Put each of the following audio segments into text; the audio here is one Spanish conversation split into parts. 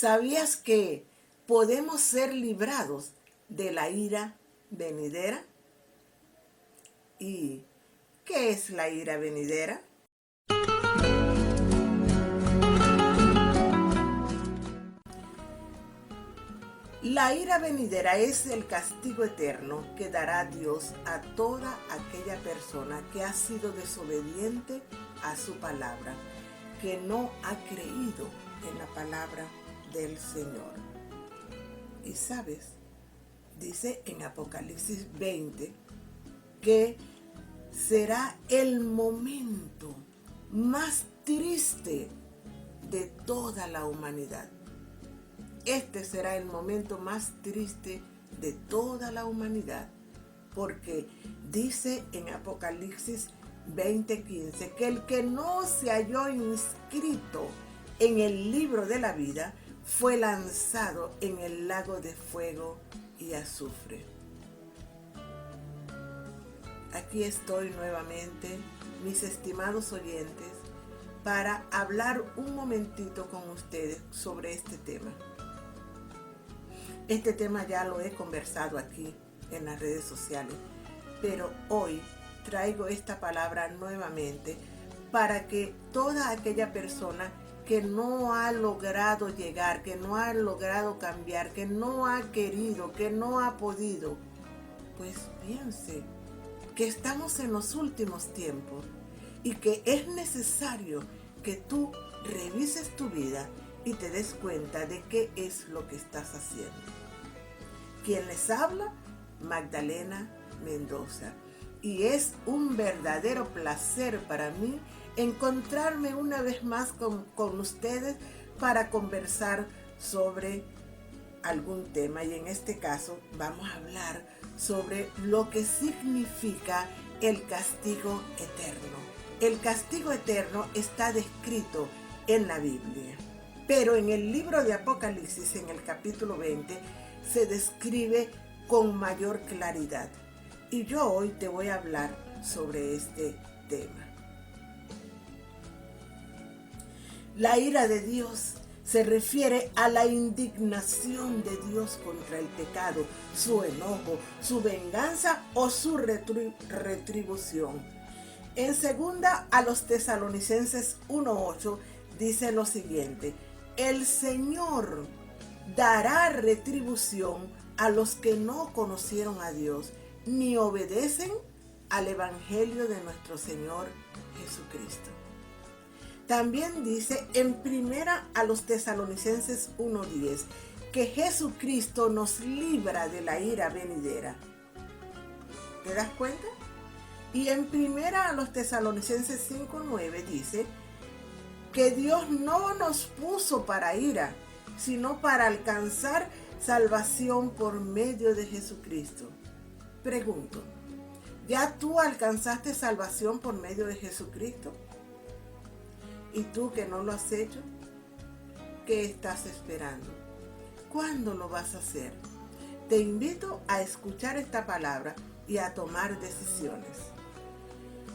¿Sabías que podemos ser librados de la ira venidera? ¿Y qué es la ira venidera? La ira venidera es el castigo eterno que dará Dios a toda aquella persona que ha sido desobediente a su palabra, que no ha creído en la palabra del Señor. Y sabes, dice en Apocalipsis 20 que será el momento más triste de toda la humanidad. Este será el momento más triste de toda la humanidad, porque dice en Apocalipsis 20:15 que el que no se halló inscrito en el libro de la vida fue lanzado en el lago de fuego y azufre. Aquí estoy nuevamente, mis estimados oyentes, para hablar un momentito con ustedes sobre este tema. Este tema ya lo he conversado aquí en las redes sociales, pero hoy traigo esta palabra nuevamente para que toda aquella persona que no ha logrado llegar, que no ha logrado cambiar, que no ha querido, que no ha podido, pues piense que estamos en los últimos tiempos y que es necesario que tú revises tu vida y te des cuenta de qué es lo que estás haciendo. Quien les habla, Magdalena Mendoza. Y es un verdadero placer para mí encontrarme una vez más con ustedes para conversar sobre algún tema. Y en este caso vamos a hablar sobre lo que significa el castigo eterno. El castigo eterno está descrito en la Biblia, pero en el libro de Apocalipsis, en el capítulo 20, se describe con mayor claridad. Y yo hoy te voy a hablar sobre este tema. La ira de Dios se refiere a la indignación de Dios contra el pecado, su enojo, su venganza o su retribución. En segunda a los Tesalonicenses 1:8 dice lo siguiente: el Señor dará retribución a los que no conocieron a Dios ni obedecen al Evangelio de nuestro Señor Jesucristo. También dice en primera a los Tesalonicenses 1:10 que Jesucristo nos libra de la ira venidera. ¿Te das cuenta? Y en primera a los Tesalonicenses 5:9 dice que Dios no nos puso para ira, sino para alcanzar salvación por medio de Jesucristo. Pregunto, ¿ya tú alcanzaste salvación por medio de Jesucristo? ¿Y tú que no lo has hecho? ¿Qué estás esperando? ¿Cuándo lo vas a hacer? Te invito a escuchar esta palabra y a tomar decisiones.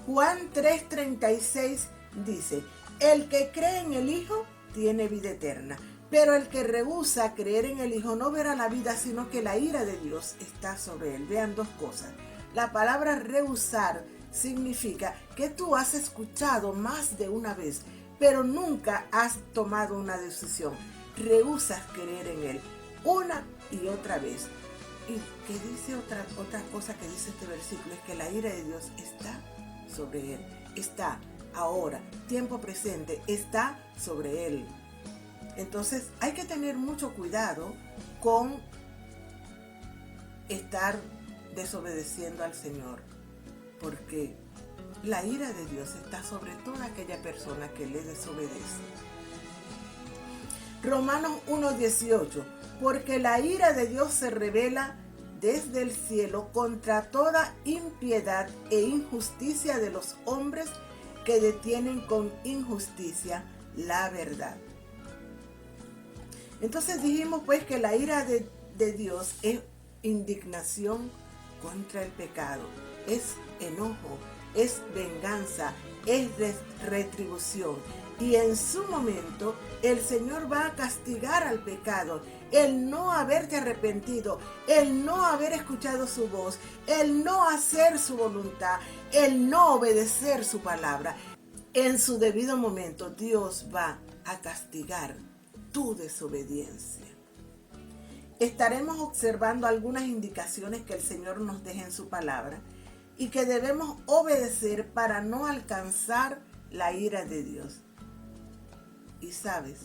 Juan 3:36 dice: el que cree en el Hijo tiene vida eterna, pero el que rehúsa creer en el Hijo no verá la vida, sino que la ira de Dios está sobre él. Vean dos cosas. La palabra rehusar significa que tú has escuchado más de una vez, pero nunca has tomado una decisión. Rehusas creer en Él una y otra vez. Y que dice otra cosa que dice este versículo, es que la ira de Dios está sobre Él. Está ahora, tiempo presente, está sobre Él. Entonces hay que tener mucho cuidado con estar desobedeciendo al Señor, porque la ira de Dios está sobre toda aquella persona que le desobedece. Romanos 1:18, porque la ira de Dios se revela desde el cielo contra toda impiedad e injusticia de los hombres que detienen con injusticia la verdad. Entonces dijimos pues que la ira de Dios es indignación contra el pecado, es enojo, es venganza, es retribución. Y en su momento el Señor va a castigar al pecado, el no haberte arrepentido, el no haber escuchado su voz, el no hacer su voluntad, el no obedecer su palabra. En su debido momento Dios va a castigar tu desobediencia. Estaremos observando algunas indicaciones que el Señor nos deja en su palabra y que debemos obedecer para no alcanzar la ira de Dios. Y sabes,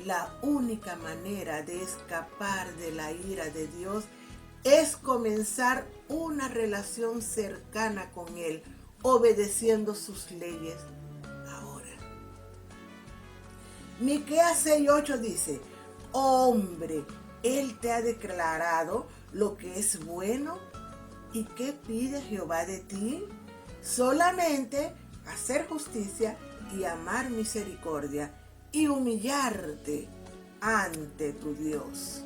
la única manera de escapar de la ira de Dios es comenzar una relación cercana con Él, obedeciendo sus leyes ahora. Miqueas 6:8 dice: hombre, Él te ha declarado lo que es bueno. ¿Y qué pide Jehová de ti? Solamente hacer justicia y amar misericordia y humillarte ante tu Dios.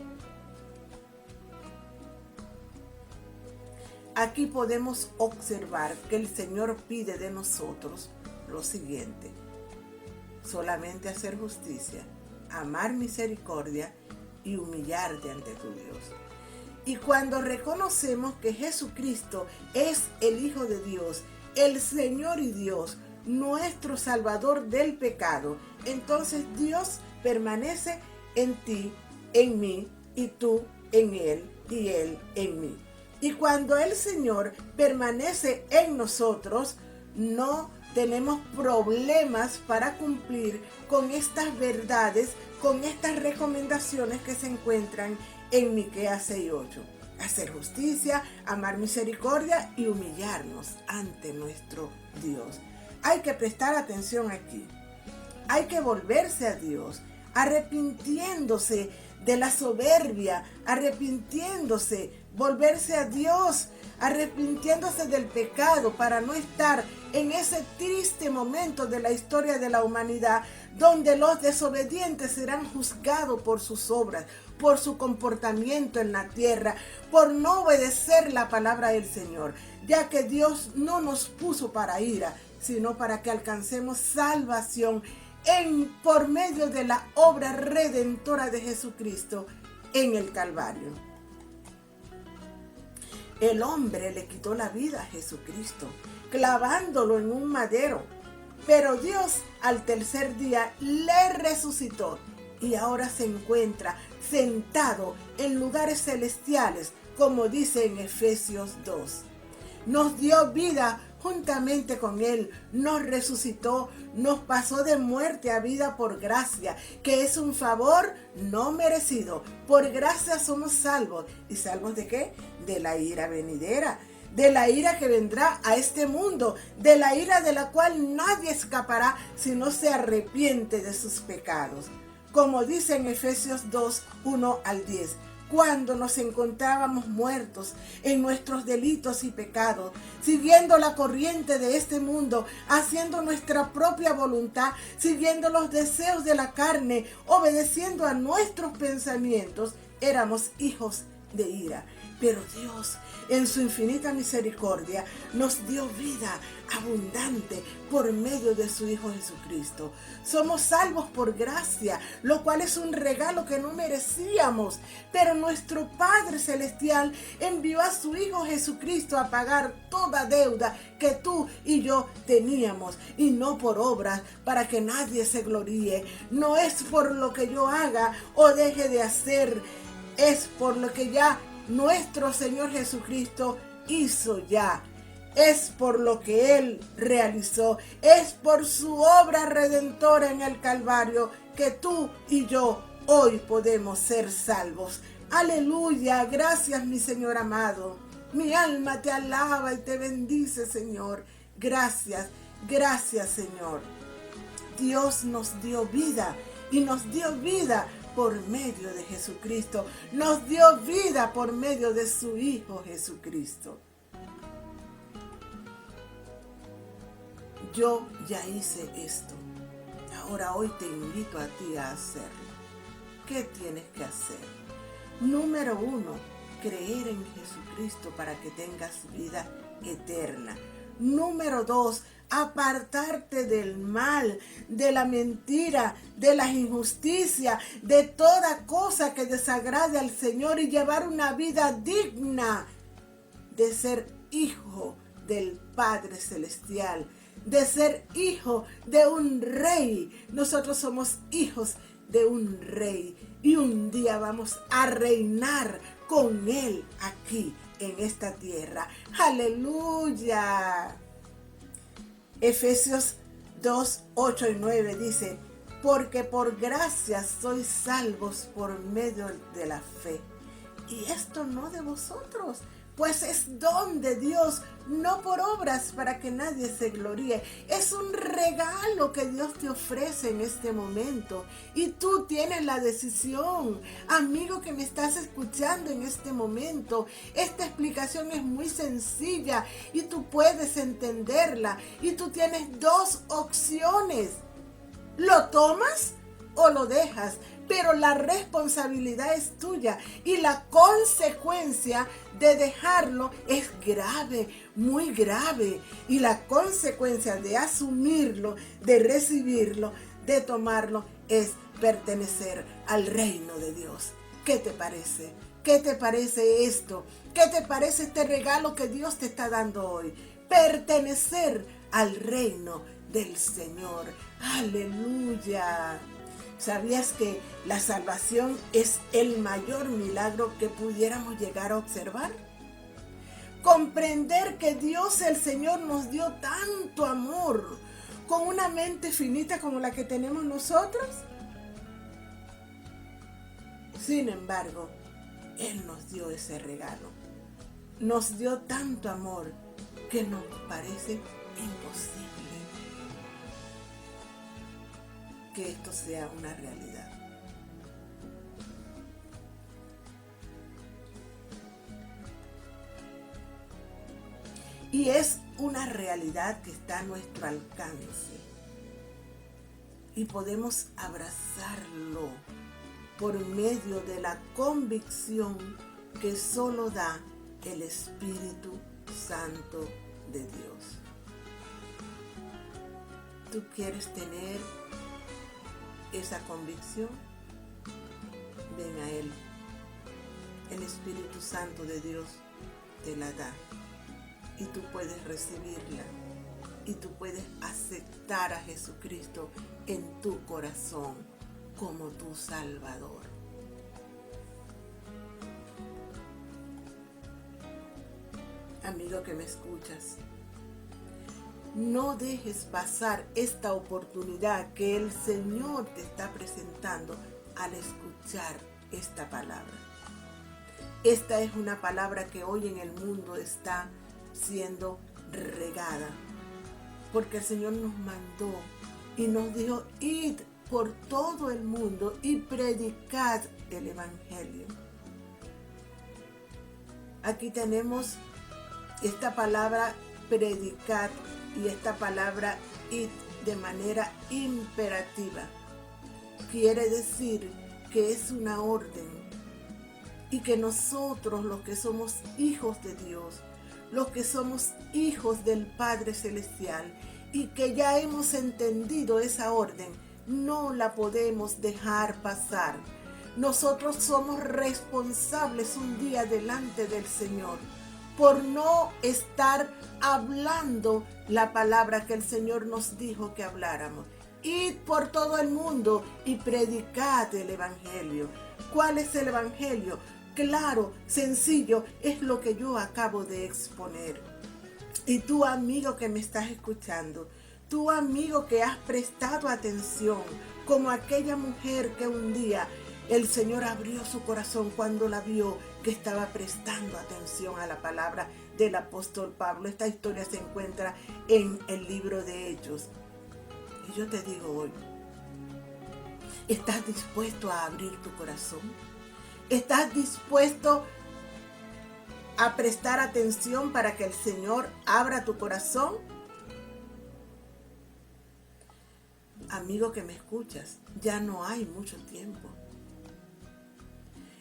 Aquí podemos observar que el Señor pide de nosotros lo siguiente: solamente hacer justicia, amar misericordia y humillarte ante tu Dios. Y cuando reconocemos que Jesucristo es el Hijo de Dios, el Señor y Dios, nuestro Salvador del pecado, entonces Dios permanece en ti, en mí, y tú en Él, y Él en mí. Y cuando el Señor permanece en nosotros, no tenemos problemas para cumplir con estas verdades, con estas recomendaciones que se encuentran en Miqueas 6:8. Hacer justicia, amar misericordia y humillarnos ante nuestro Dios. Hay que prestar atención aquí. Hay que volverse a Dios, arrepintiéndose de la soberbia, arrepintiéndose, volverse a Dios, arrepintiéndose del pecado para no estar en ese triste momento de la historia de la humanidad donde los desobedientes serán juzgados por sus obras, por su comportamiento en la tierra, por no obedecer la palabra del Señor, ya que Dios no nos puso para ira, sino para que alcancemos salvación por medio de la obra redentora de Jesucristo en el Calvario. El hombre le quitó la vida a Jesucristo, clavándolo en un madero, pero Dios al tercer día le resucitó y ahora se encuentra sentado en lugares celestiales, como dice en Efesios 2. Nos dio vida juntamente con Él, nos resucitó, nos pasó de muerte a vida por gracia, que es un favor no merecido. Por gracia somos salvos. ¿Y salvos de qué? De la ira venidera, de la ira que vendrá a este mundo, de la ira de la cual nadie escapará si no se arrepiente de sus pecados. Como dice en Efesios 2, 1 al 10. Cuando nos encontrábamos muertos en nuestros delitos y pecados, siguiendo la corriente de este mundo, haciendo nuestra propia voluntad, siguiendo los deseos de la carne, obedeciendo a nuestros pensamientos, éramos hijos de ira. Pero Dios, en su infinita misericordia, nos dio vida abundante por medio de su Hijo Jesucristo. Somos salvos por gracia, lo cual es un regalo que no merecíamos. Pero nuestro Padre Celestial envió a su Hijo Jesucristo a pagar toda deuda que tú y yo teníamos. Y no por obras, para que nadie se gloríe. No es por lo que yo haga o deje de hacer, es por lo que ya nuestro Señor Jesucristo hizo ya. Es por lo que Él realizó. Es por su obra redentora en el Calvario que tú y yo hoy podemos ser salvos. Aleluya. Gracias, mi Señor amado. Mi alma te alaba y te bendice, Señor. Gracias, gracias, Señor. Dios nos dio vida y nos dio vida por medio de Jesucristo. Nos dio vida por medio de su Hijo Jesucristo. Yo ya hice esto. Ahora hoy te invito a ti a hacerlo. ¿Qué tienes que hacer? Número 1, creer en Jesucristo para que tengas vida eterna. Número 2, apartarte del mal, de la mentira, de la injusticia, de toda cosa que desagrade al Señor y llevar una vida digna de ser hijo del Padre Celestial, de ser hijo de un rey. Nosotros somos hijos de un rey y un día vamos a reinar con Él aquí en esta tierra. ¡Aleluya! Efesios 2, 8 y 9 dice: porque por gracia sois salvos por medio de la fe. Y esto no de vosotros, pues es don de Dios, no por obras para que nadie se gloríe. Es un regalo que Dios te ofrece en este momento y tú tienes la decisión. Amigo que me estás escuchando en este momento, esta explicación es muy sencilla y tú puedes entenderla y tú tienes dos opciones: ¿lo tomas o lo dejas? Pero la responsabilidad es tuya y la consecuencia de dejarlo es grave, muy grave. Y la consecuencia de asumirlo, de recibirlo, de tomarlo, es pertenecer al reino de Dios. ¿Qué te parece? ¿Qué te parece esto? ¿Qué te parece este regalo que Dios te está dando hoy? Pertenecer al reino del Señor. ¡Aleluya! ¿Sabías que la salvación es el mayor milagro que pudiéramos llegar a observar? Comprender que Dios el Señor nos dio tanto amor con una mente finita como la que tenemos nosotros. Sin embargo, Él nos dio ese regalo. Nos dio tanto amor que nos parece imposible que esto sea una realidad. Y es una realidad que está a nuestro alcance. Y podemos abrazarlo por medio de la convicción que solo da el Espíritu Santo de Dios. ¿Tú quieres tener esa convicción? Ven a Él. El Espíritu Santo de Dios te la da y tú puedes recibirla y tú puedes aceptar a Jesucristo en tu corazón como tu Salvador. Amigo que me escuchas, no dejes pasar esta oportunidad que el Señor te está presentando al escuchar esta palabra. Esta es una palabra que hoy en el mundo está siendo regada, porque el Señor nos mandó y nos dijo: id por todo el mundo y predicad el Evangelio. Aquí tenemos esta palabra predicar y esta palabra id de manera imperativa. Quiere decir que es una orden y que nosotros, los que somos hijos de Dios, los que somos hijos del Padre Celestial y que ya hemos entendido esa orden, no la podemos dejar pasar. Nosotros somos responsables un día delante del Señor por no estar hablando la palabra que el Señor nos dijo que habláramos. Id por todo el mundo y predicad el Evangelio. ¿Cuál es el Evangelio? Claro, sencillo, es lo que yo acabo de exponer. Y tú, amigo que me estás escuchando, tú, amigo que has prestado atención, como aquella mujer que un día el Señor abrió su corazón cuando la vio que estaba prestando atención a la palabra del apóstol Pablo. Esta historia se encuentra en el libro de Hechos. Y yo te digo hoy, ¿estás dispuesto a abrir tu corazón? ¿Estás dispuesto a prestar atención para que el Señor abra tu corazón? Amigo que me escuchas, ya no hay mucho tiempo.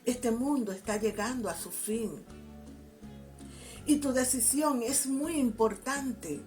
Este mundo está llegando a su fin. Y tu decisión es muy importante.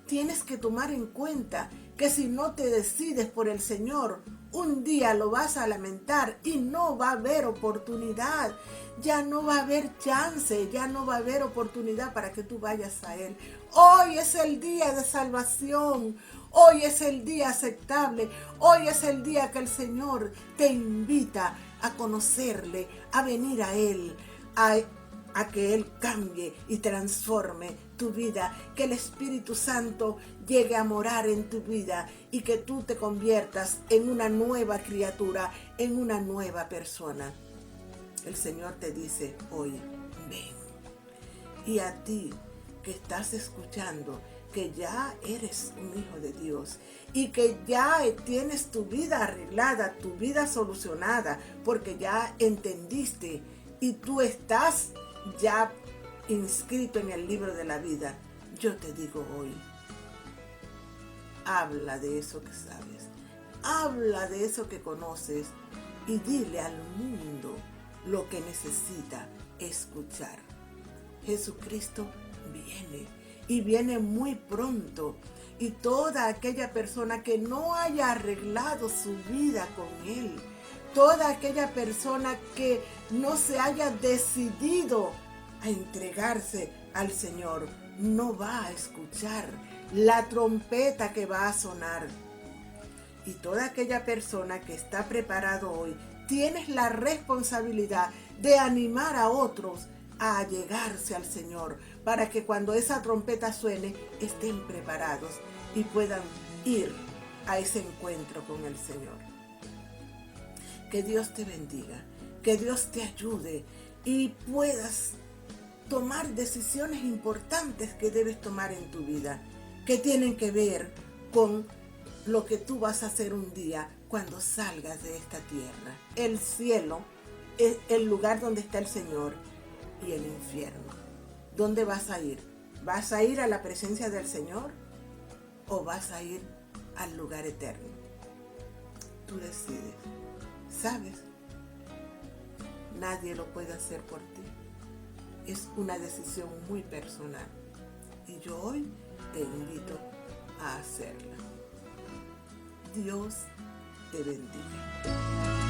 Tienes que tomar en cuenta que si no te decides por el Señor, un día lo vas a lamentar y no va a haber oportunidad. Ya no va a haber chance, ya no va a haber oportunidad para que tú vayas a Él. Hoy es el día de salvación. Hoy es el día aceptable. Hoy es el día que el Señor te invita a conocerle, a venir a Él, a que Él cambie y transforme tu vida, que el Espíritu Santo llegue a morar en tu vida y que tú te conviertas en una nueva criatura, en una nueva persona. El Señor te dice hoy, ven. Y a ti que estás escuchando, que ya eres un hijo de Dios y que ya tienes tu vida arreglada, tu vida solucionada, porque ya entendiste y tú estás ya inscrito en el libro de la vida, yo te digo hoy, habla de eso que sabes, habla de eso que conoces y dile al mundo lo que necesita escuchar. Jesucristo viene y viene muy pronto, y toda aquella persona que no haya arreglado su vida con Él, toda aquella persona que no se haya decidido a entregarse al Señor, no va a escuchar la trompeta que va a sonar. Y toda aquella persona que está preparado hoy, tienes la responsabilidad de animar a otros a llegarse al Señor, para que cuando esa trompeta suene, estén preparados y puedan ir a ese encuentro con el Señor. Que Dios te bendiga, que Dios te ayude y puedas tomar decisiones importantes que debes tomar en tu vida, que tienen que ver con lo que tú vas a hacer un día cuando salgas de esta tierra. El cielo es el lugar donde está el Señor y el infierno. ¿Dónde vas a ir? ¿Vas a ir a la presencia del Señor o vas a ir al lugar eterno? Tú decides. ¿Sabes? Nadie lo puede hacer por ti. Es una decisión muy personal y yo hoy te invito a hacerla. Dios te bendiga.